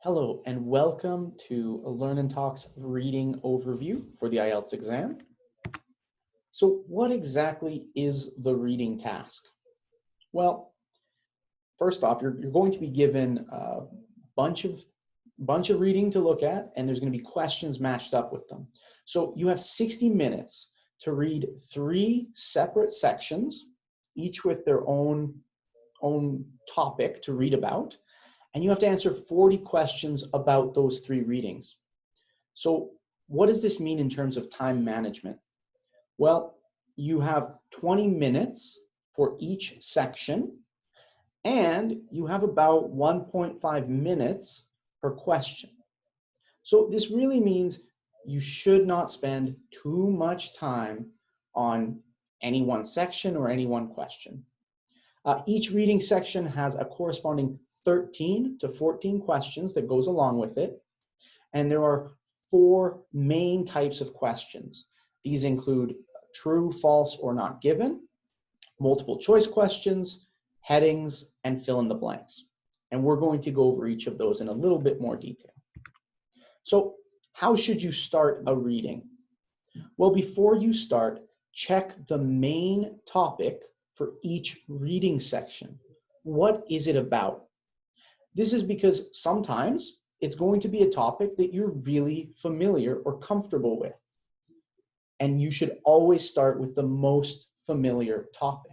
Hello and welcome to Learn and Talk's reading overview for the IELTS exam. So what exactly is the reading task? Well, first off, you're going to be given a bunch of reading to look at, and there's going to be questions matched up with them. So you have 60 minutes to read 3 separate sections, each with their own topic to read about. And you have to answer 40 questions about those 3 readings. So what does this mean in terms of time management? Well, you have 20 minutes for each section, and you have about 1.5 minutes per question. So this really means you should not spend too much time on any one section or any one question. Each reading section has a corresponding 13 to 14 questions that goes along with it. And there are 4 main types of questions. These include true, false, or not given, multiple choice questions, headings, and fill in the blanks. And we're going to go over each of those in a little bit more detail. So how should you start a reading? Well, before you start, check the main topic for each reading section. What is it about? This is because sometimes it's going to be a topic that you're really familiar or comfortable with. And you should always start with the most familiar topic.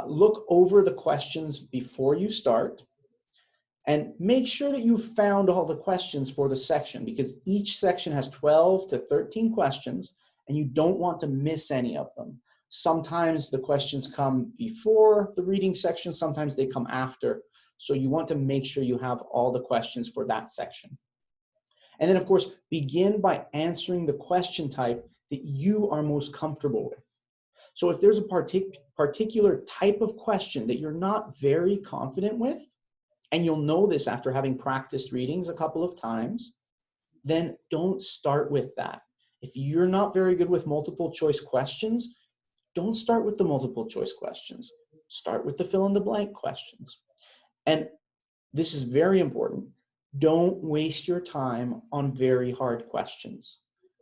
Look over the questions before you start and make sure that you've found all the questions for the section, because each section has 12 to 13 questions and you don't want to miss any of them. Sometimes the questions come before the reading section, sometimes they come after. So you want to make sure you have all the questions for that section. And then, of course, begin by answering the question type that you are most comfortable with. So if there's a particular type of question that you're not very confident with, and you'll know this after having practiced readings a couple of times, then don't start with that. If you're not very good with multiple choice questions, don't start with the multiple choice questions. Start with the fill in the blank questions. And this is very important. Don't waste your time on very hard questions.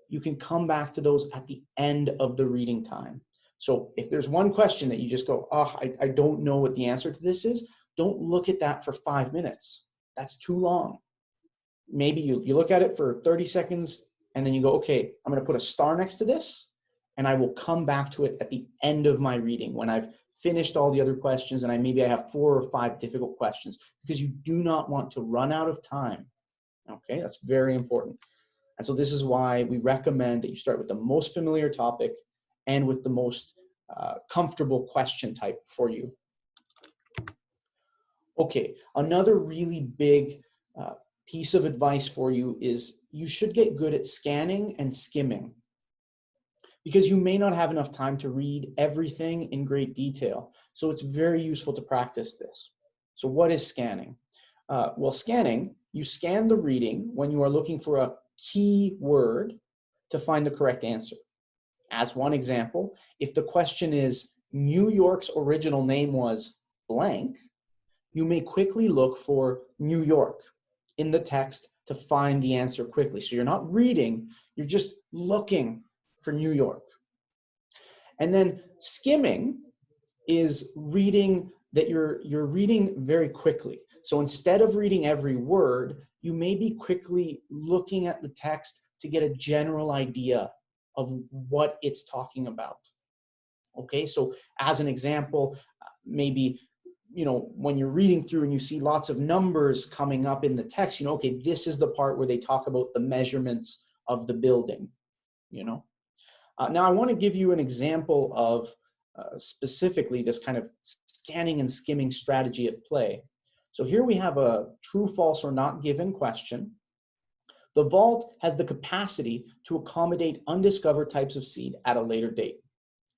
You can come back to those at the end of the reading time. So if there's one question that you just go, oh, I don't know what the answer to this is, don't look at that for 5 minutes. That's too long. Maybe you look at it for 30 seconds and then you go, okay, I'm going to put a star next to this and I will come back to it at the end of my reading when I've finished all the other questions and maybe I have 4 or 5 difficult questions, because you do not want to run out of time. Okay, that's very important. And so this is why we recommend that you start with the most familiar topic and with the most comfortable question type for you. Okay, another really big piece of advice for you is you should get good at scanning and skimming, because you may not have enough time to read everything in great detail. So it's very useful to practice this. So what is scanning? Well, scanning, you scan the reading when you are looking for a key word to find the correct answer. As one example, if the question is New York's original name was blank, you may quickly look for New York in the text to find the answer quickly. So you're not reading, you're just looking for New York. And then skimming is reading that you're reading very quickly. So instead of reading every word, you may be quickly looking at the text to get a general idea of what it's talking about. Okay, so as an example, maybe when you're reading through and you see lots of numbers coming up in the text, okay, this is the part where they talk about the measurements of the building, Now I want to give you an example of specifically this kind of scanning and skimming strategy at play. So here we have a true, false, or not given question. The vault has the capacity to accommodate undiscovered types of seed at a later date.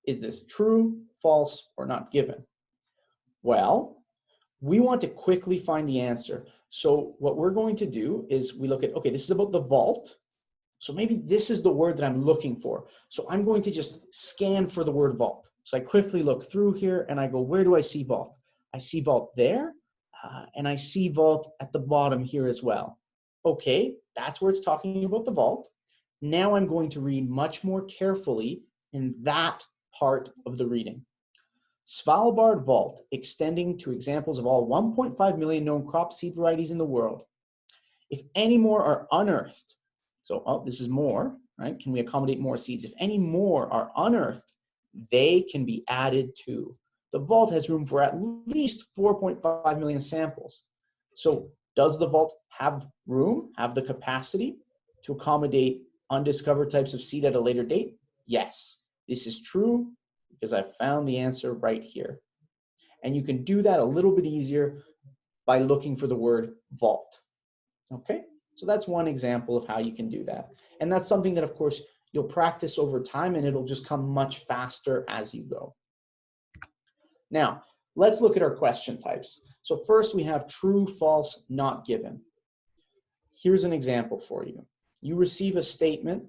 Is this true, false, or not given? Well, we want to quickly find the answer. So what we're going to do is we look at, okay, this is about the vault. So maybe this is the word that I'm looking for. So I'm going to just scan for the word vault. So I quickly look through here and I go, where do I see vault? I see vault there. and I see vault at the bottom here as well. Okay, that's where it's talking about the vault. Now I'm going to read much more carefully in that part of the reading. Svalbard vault, extending to examples of all 1.5 million known crop seed varieties in the world. If any more are unearthed, so this is more, right? Can we accommodate more seeds? If any more are unearthed, they can be added to. The vault has room for at least 4.5 million samples. So does the vault have room, have the capacity to accommodate undiscovered types of seed at a later date? Yes, this is true because I found the answer right here. And you can do that a little bit easier by looking for the word vault. Okay, so that's one example of how you can do that. And that's something that, of course, you'll practice over time and it'll just come much faster as you go. Now, let's look at our question types. So first we have true, false, not given. Here's an example for you. You receive a statement,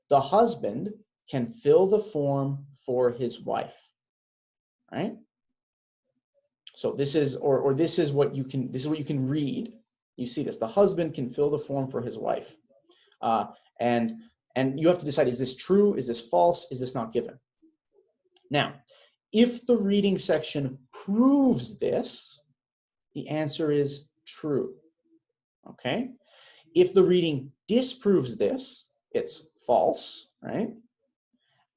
the husband can fill the form for his wife, right? So this is, or this is what you can read. You see this, the husband can fill the form for his wife. And you have to decide, is this true? Is this false? Is this not given? Now, if the reading section proves this, the answer is true, okay? If the reading disproves this, it's false, right?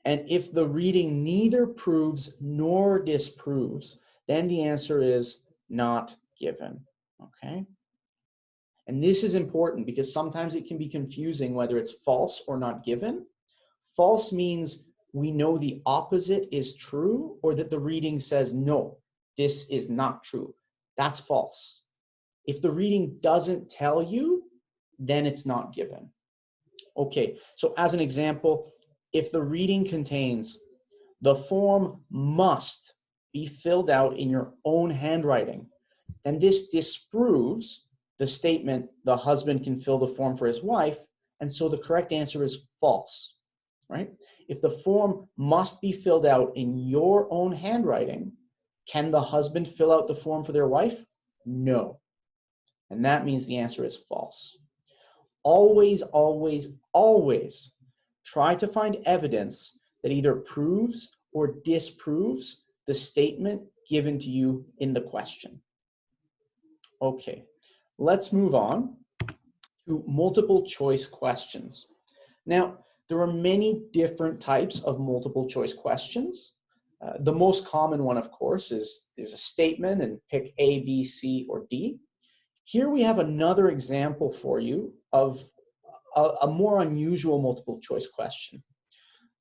And if the reading neither proves nor disproves, then the answer is not given, okay? And this is important because sometimes it can be confusing whether it's false or not given. False means we know the opposite is true, or that the reading says, no, this is not true. That's false. If the reading doesn't tell you, then it's not given. Okay, so as an example, if the reading contains, the form must be filled out in your own handwriting, then this disproves the statement, the husband can fill the form for his wife, and so the correct answer is false, right? If the form must be filled out in your own handwriting, can the husband fill out the form for their wife? No. And that means the answer is false. Always, always, always try to find evidence that either proves or disproves the statement given to you in the question. Okay, let's move on to multiple choice questions. Now, there are many different types of multiple choice questions. The most common one, of course, is there's a statement and pick A, B, C, or D. Here we have another example for you of a more unusual multiple choice question.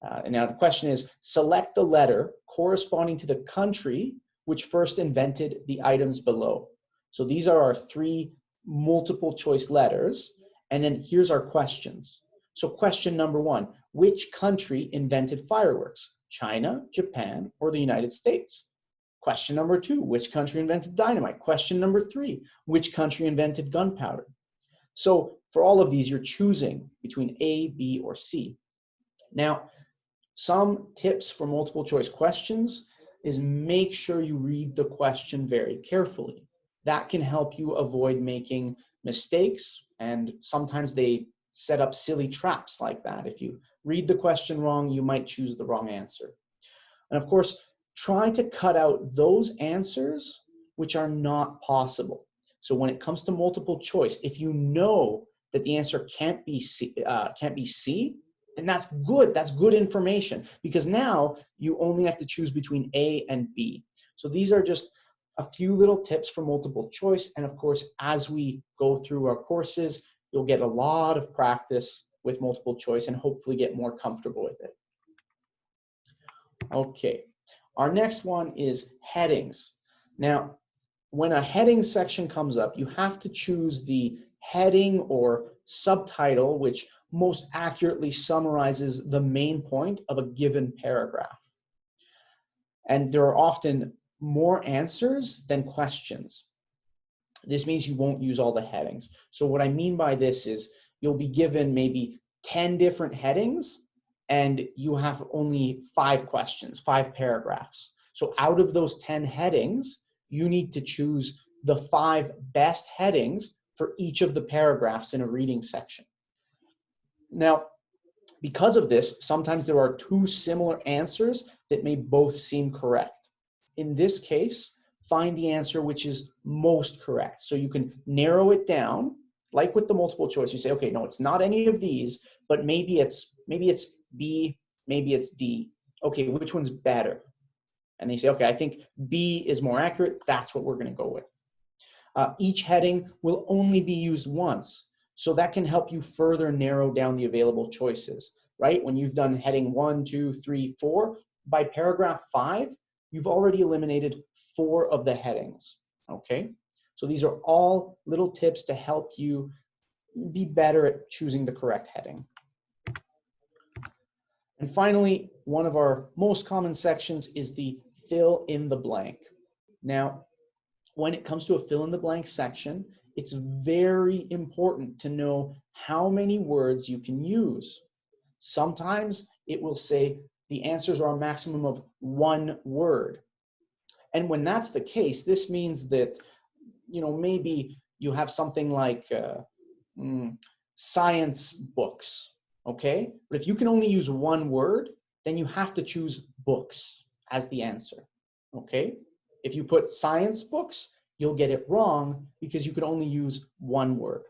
And now the question is, select the letter corresponding to the country which first invented the items below. So these are our three multiple choice letters. And then here's our questions. So question number one, which country invented fireworks? China, Japan, or the United States? Question number two, which country invented dynamite? Question number three, which country invented gunpowder? So for all of these, you're choosing between A, B, or C. Now, some tips for multiple choice questions is make sure you read the question very carefully. That can help you avoid making mistakes, and sometimes they set up silly traps like that. If you read the question wrong, you might choose the wrong answer. And of course, try to cut out those answers which are not possible. So when it comes to multiple choice, if you know that the answer can't be C, then that's good. That's good information, because now you only have to choose between A and B. So these are just a few little tips for multiple choice. And of course, as we go through our courses, you'll get a lot of practice with multiple choice and hopefully get more comfortable with it. Okay, our next one is headings. Now, when a heading section comes up, you have to choose the heading or subtitle which most accurately summarizes the main point of a given paragraph. And there are often more answers than questions. This means you won't use all the headings. So what I mean by this is you'll be given maybe 10 different headings and you have only 5 questions, 5 paragraphs. So out of those 10 headings, you need to choose the 5 best headings for each of the paragraphs in a reading section. Now, because of this, sometimes there are 2 similar answers that may both seem correct. In this case, find the answer which is most correct. So you can narrow it down, like with the multiple choice. You say, okay, no, it's not any of these, but maybe it's B, maybe it's D. Okay, which one's better? And they say, okay, I think B is more accurate. That's what we're going to go with. Each heading will only be used once. So that can help you further narrow down the available choices, right? When you've done heading 1, 2, 3, 4, by paragraph 5, you've already eliminated 4 of the headings, okay? So these are all little tips to help you be better at choosing the correct heading. And finally, one of our most common sections is the fill in the blank. Now, when it comes to a fill in the blank section, it's very important to know how many words you can use. Sometimes it will say the answers are a maximum of 1 word. And when that's the case, this means that, you know, maybe you have something like science books, okay? But if you can only use 1 word, then you have to choose books as the answer, okay? If you put science books, you'll get it wrong because you could only use 1 word.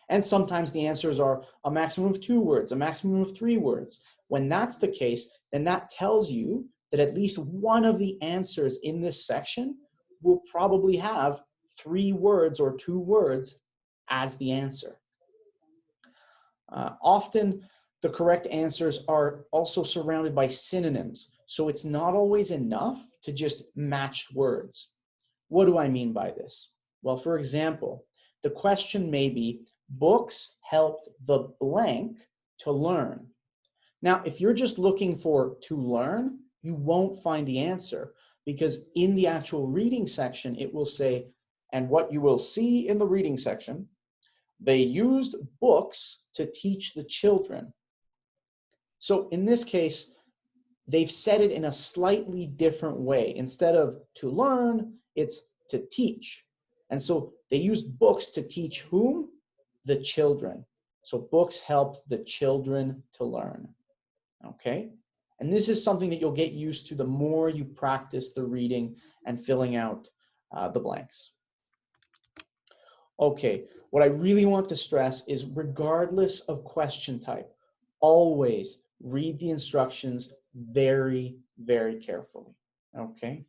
And sometimes the answers are a maximum of 2 words, a maximum of 3 words. When that's the case, then that tells you that at least one of the answers in this section will probably have 3 words or 2 words as the answer. Often the correct answers are also surrounded by synonyms, so it's not always enough to just match words. What do I mean by this? Well, for example, the question may be, books helped the blank to learn. Now, if you're just looking for to learn, you won't find the answer because in the actual reading section, it will say, and what you will see in the reading section, they used books to teach the children. So in this case, they've said it in a slightly different way. Instead of to learn, it's to teach. And so they used books to teach whom? The children. So books helped the children to learn. Okay? And this is something that you'll get used to the more you practice the reading and filling out the blanks. Okay, what I really want to stress is regardless of question type, always read the instructions very, very carefully, okay?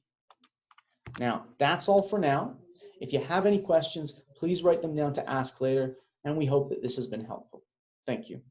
Now, that's all for now. If you have any questions, please write them down to ask later, and we hope that this has been helpful. Thank you.